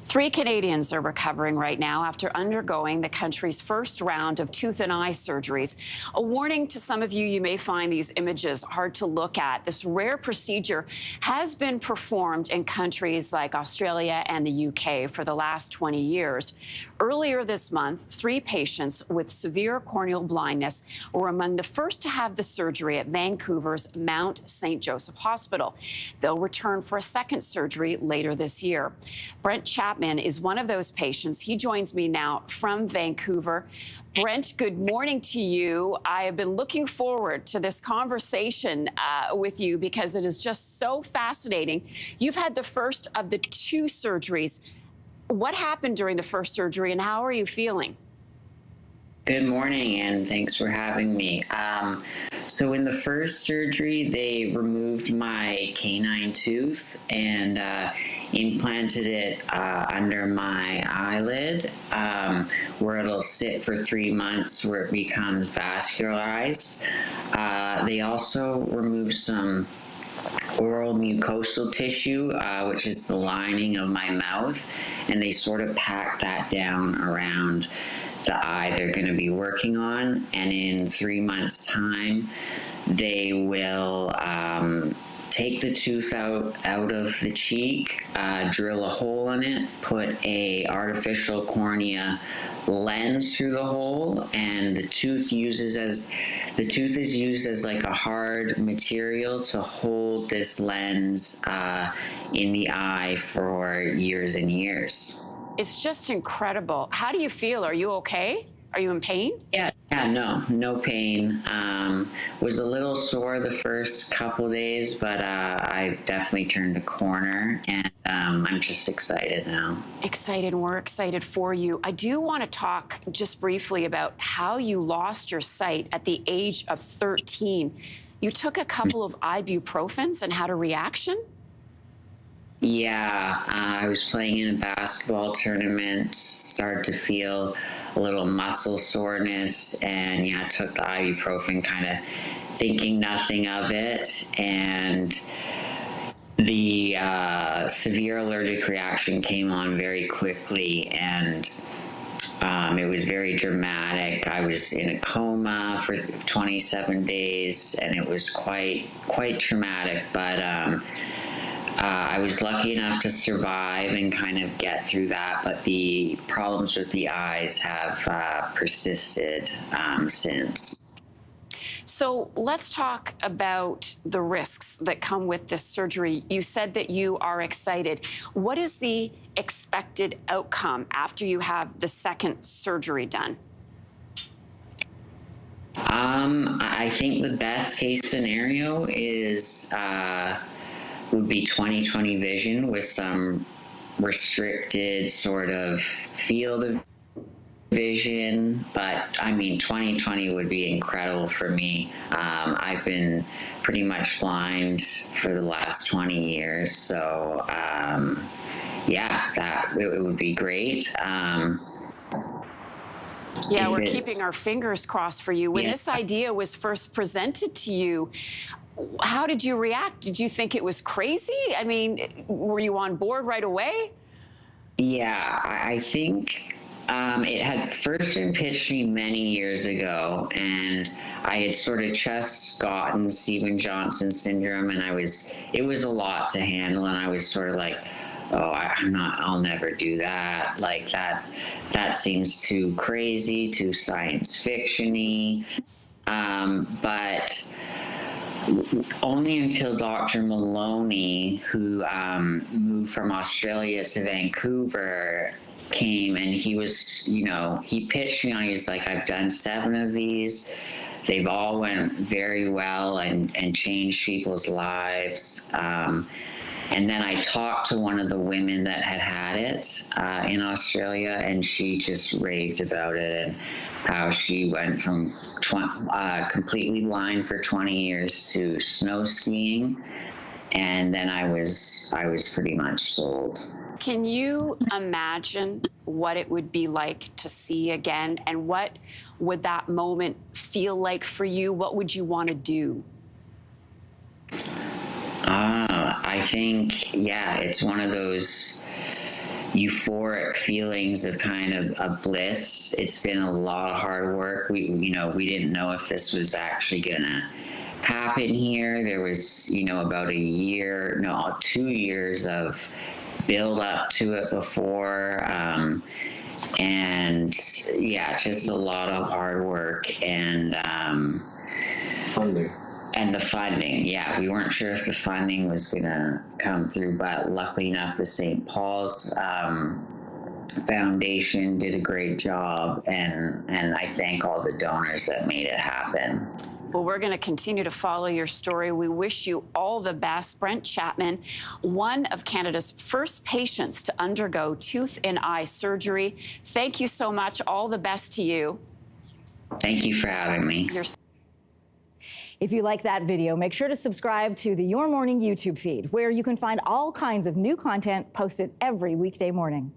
Three Canadians are recovering right now after undergoing the country's first round of tooth and eye surgeries. A warning to some of you, you may find these images hard to look at. This rare procedure has been performed in countries like Australia and the UK for the last 20 years. Earlier this month, three patients with severe corneal blindness were among the first to have the surgery at Vancouver's Mount St. Joseph Hospital. They'll return for a second surgery later this year. Brent Chapman is one of those patients. He joins me now from Vancouver. Brent, good morning to you. I have been looking forward to this conversation with you because it is just so fascinating. You've had the first of the two surgeries. What happened during the first surgery and how are you feeling? Good morning, and thanks for having me. So in the first surgery, they removed my canine tooth and implanted it under my eyelid, where it'll sit for 3 months where it becomes vascularized. They also removed some oral mucosal tissue, which is the lining of my mouth, and they sort of packed that down around the eye they're going to be working on. And in 3 months' time, they will take the tooth out of the cheek, drill a hole in it, put a artificial cornea lens through the hole, and the tooth is used as like a hard material to hold this lens in the eye for years and years. It's just incredible. How do you feel? Are you okay? Are you in pain? Yeah, no pain. Was a little sore the first couple days, but I definitely turned a corner, and I'm just excited now. Excited, and we're excited for you. I do want to talk just briefly about how you lost your sight at the age of 13. You took a couple of ibuprofens and had a reaction? Yeah, I was playing in a basketball tournament, started to feel a little muscle soreness, and yeah, I took the ibuprofen kind of thinking nothing of it, and the severe allergic reaction came on very quickly, and it was very dramatic. I was in a coma for 27 days, and it was quite traumatic, but I was lucky enough to survive and kind of get through that, but the problems with the eyes have persisted since. So let's talk about the risks that come with this surgery. You said that you are excited. What is the expected outcome after you have the second surgery done? I think the best case scenario is would be 20/20 vision with some restricted sort of field of vision, but I mean 20/20 would be incredible for me. I've been pretty much blind for the last 20 years, so yeah, it would be great. Yeah, we're keeping our fingers crossed for you. When this idea was first presented to you, how did you react? Did you think it was crazy? I mean, were you on board right away? Yeah, I think it had first been pitched to me many years ago, and I had sort of just gotten Stevens-Johnson syndrome, and it was a lot to handle, and I was sort of like, oh, I'll never do that. Like that seems too crazy, too science fiction-y. But only until Dr. Maloney, who moved from Australia to Vancouver, came, and he was, he pitched me on, he was like, I've done 7 of these. They've all went very well and changed people's lives. And then I talked to one of the women that had it in Australia, and she just raved about it and how she went from completely blind for 20 years to snow skiing, and then I was pretty much sold. Can you imagine what it would be like to see again, and what would that moment feel like for you? What would you want to do? I think, yeah, it's one of those euphoric feelings of kind of a bliss. It's been a lot of hard work. We didn't know if this was actually gonna happen here. There was, about 2 years of build up to it before. And yeah, just a lot of hard work and funding. And the funding, yeah, we weren't sure if the funding was going to come through, but luckily enough, the St. Paul's Foundation did a great job, and I thank all the donors that made it happen. Well, we're going to continue to follow your story. We wish you all the best. Brent Chapman, one of Canada's first patients to undergo tooth and eye surgery. Thank you so much. All the best to you. Thank you for having me. If you like that video, make sure to subscribe to the Your Morning YouTube feed, where you can find all kinds of new content posted every weekday morning.